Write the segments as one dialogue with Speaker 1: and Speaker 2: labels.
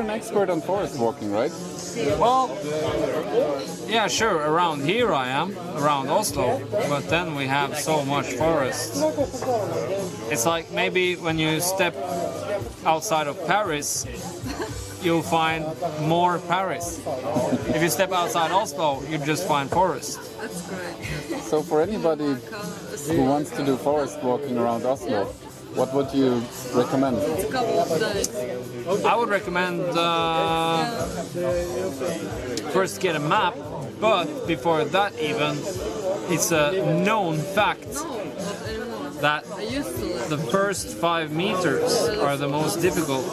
Speaker 1: an expert on forest walking, right?
Speaker 2: Well, yeah, sure, around here I am, around Oslo, but then we have so much forest. It's like maybe when you step outside of Paris, you'll find more Paris. If you step outside Oslo, you just find forest.
Speaker 3: That's great.
Speaker 1: So for anybody who wants to do forest walking around Oslo, what would you recommend?
Speaker 3: It's a couple of days.
Speaker 2: I would recommend first get a map, but before that even, it's a known fact
Speaker 3: No, not anymore.
Speaker 2: that
Speaker 3: I used to live.
Speaker 2: the first 5 meters are the most difficult.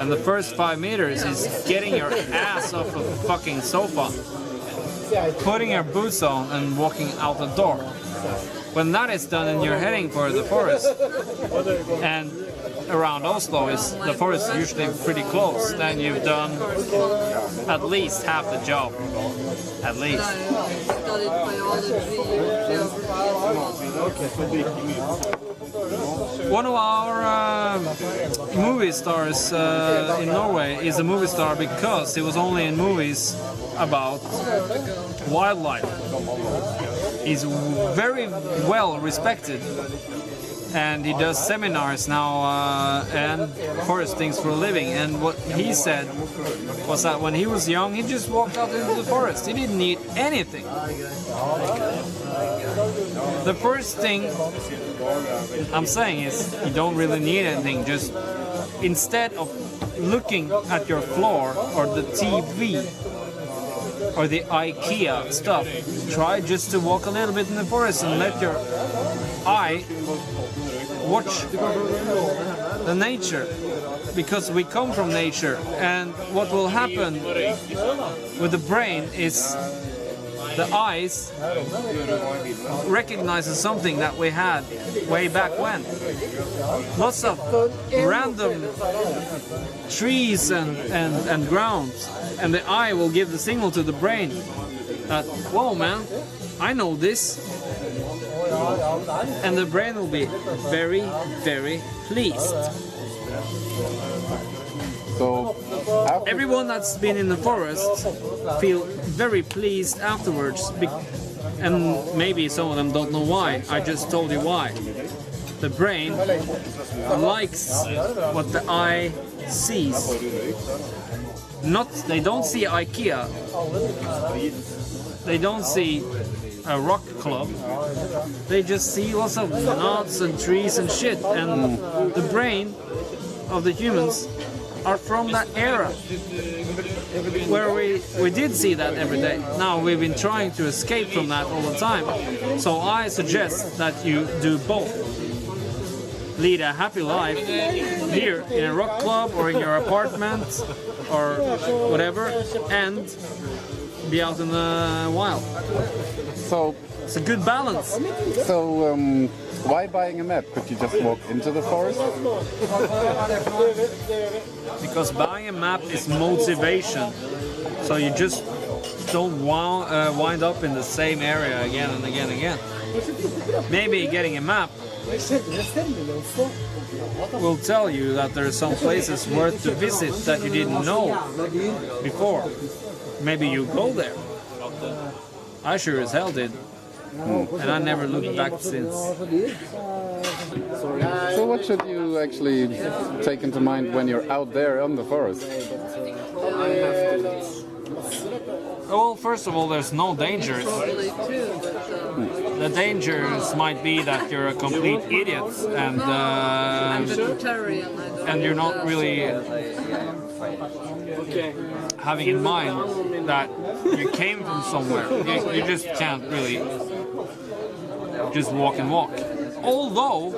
Speaker 2: And the first 5 meters is getting your ass off of the fucking sofa, putting your boots on and walking out the door. When that is done and you're heading for the forest, and around Oslo is the forest is usually pretty close, then you've done at least half the job. At least.
Speaker 3: I studied biology, geography.
Speaker 2: One of our movie stars in Norway is a movie star because he was only in movies about wildlife. He's very well respected, and he does seminars now and forest things for a living. And what he said was that when he was young, he just walked out into the forest. He didn't need anything. The first thing I'm saying is you don't really need anything. Just instead of looking at your floor or the TV or the IKEA stuff, try just to walk a little bit in the forest and let your eye watch the nature, because we come from nature, and what will happen with the brain is the eyes recognizes something that we had way back when. Lots of random trees and grounds, and the eye will give the signal to the brain that, whoa man, I know this. And the brain will be very, very pleased.
Speaker 1: So
Speaker 2: Everyone that's been in the forest feel very pleased afterwards, and maybe some of them don't know why. I just told you why. The brain likes what the eye sees. They don't see IKEA. They don't see a rock club. They just see lots of nuts and trees and shit. And the brain of the humans are from that era where we did see that every day. Now we've been trying to escape from that all the time. So I suggest that you do both. Lead a happy life here in a rock club or in your apartment or whatever, and be out in the wild.
Speaker 1: So
Speaker 2: it's a good balance.
Speaker 1: So why buying a map? Could you just walk into the forest?
Speaker 2: Because buying a map is motivation. So you just don't wind up in the same area again and again and again. Maybe getting a map will tell you that there are some places worth to visit that you didn't know before. Maybe you go there. I sure as hell did. And I never looked back since.
Speaker 1: So what should you actually take into mind when you're out there on the forest?
Speaker 2: Well, first of all, there's no dangers. The dangers might be that you're a complete idiot and you're not really having in mind that you came from somewhere. You just can't really just walk and walk. Although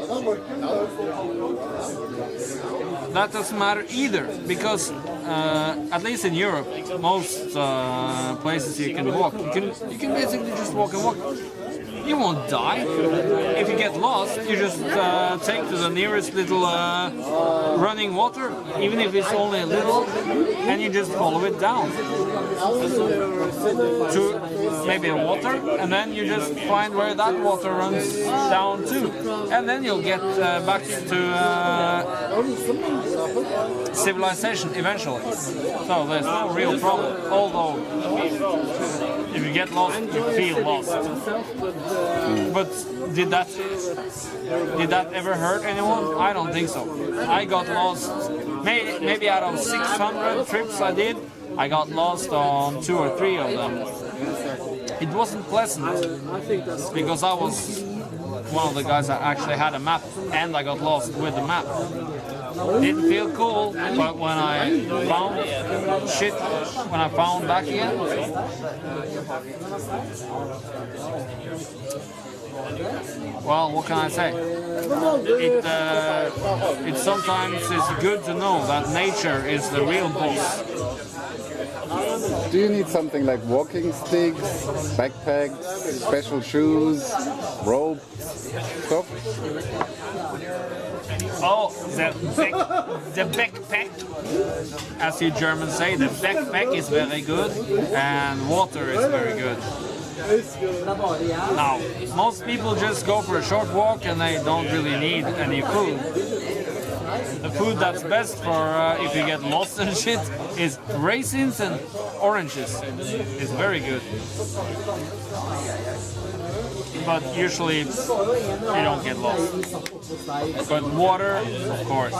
Speaker 2: that doesn't matter either, because at least in Europe, most places you can walk. You can basically just walk and walk. you won't die. If you get lost, you just take to the nearest little running water, even if it's only a little, and you just follow it down to maybe a water, and then you just find where that water runs down to, and then you'll get back to civilization eventually. So there's no real problem, although if you get lost, you feel lost. But did that ever hurt anyone? I don't think so. I got lost, maybe out of 600 trips I did, I got lost on 2 or 3 of them. It wasn't pleasant because I was one of the guys that actually had a map, and I got lost with the map. Didn't feel cool, but when I found back again, well, what can I say? It sometimes is good to know that nature is the real boss.
Speaker 1: Do you need something like walking sticks, backpacks, special shoes, rope, stuff?
Speaker 2: Oh, the backpack, as you Germans say, the backpack is very good, and water is very good. Now, most people just go for a short walk and they don't really need any food. The food that's best for if you get lost and shit is raisins and oranges. It's very good. But usually you don't get lost. But water, of course.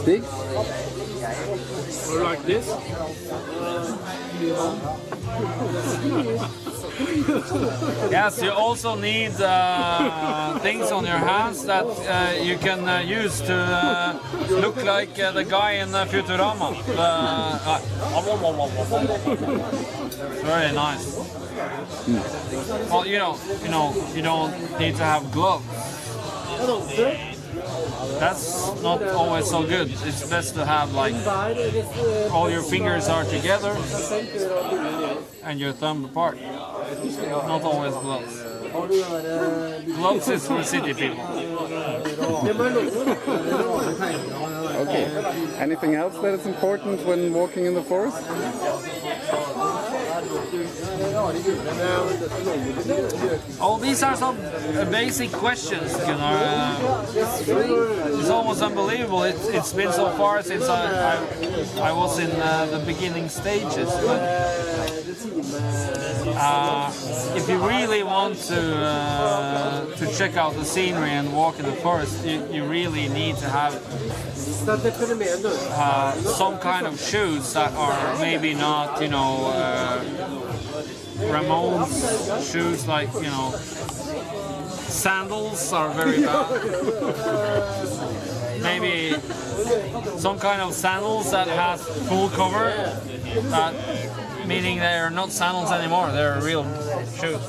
Speaker 1: Sticks?
Speaker 2: Like this? Yes, you also need things on your hands that you can use to look like the guy in Futurama. Very nice. Well, you don't need to have gloves. That's not always so good. It's best to have like all your fingers are together and your thumb apart. Not always gloves. Gloves is for city people.
Speaker 1: Okay. Anything else that is important when walking in the forest?
Speaker 2: Oh, these are some basic questions, it's almost unbelievable. It's been so far since I was in the beginning stages. But, if you really want to check out the scenery and walk in the forest, you really need to have some kind of shoes that are maybe not, Ramones shoes, like, sandals are very bad. Maybe some kind of sandals that has full cover, meaning they are not sandals anymore, they're real shoes.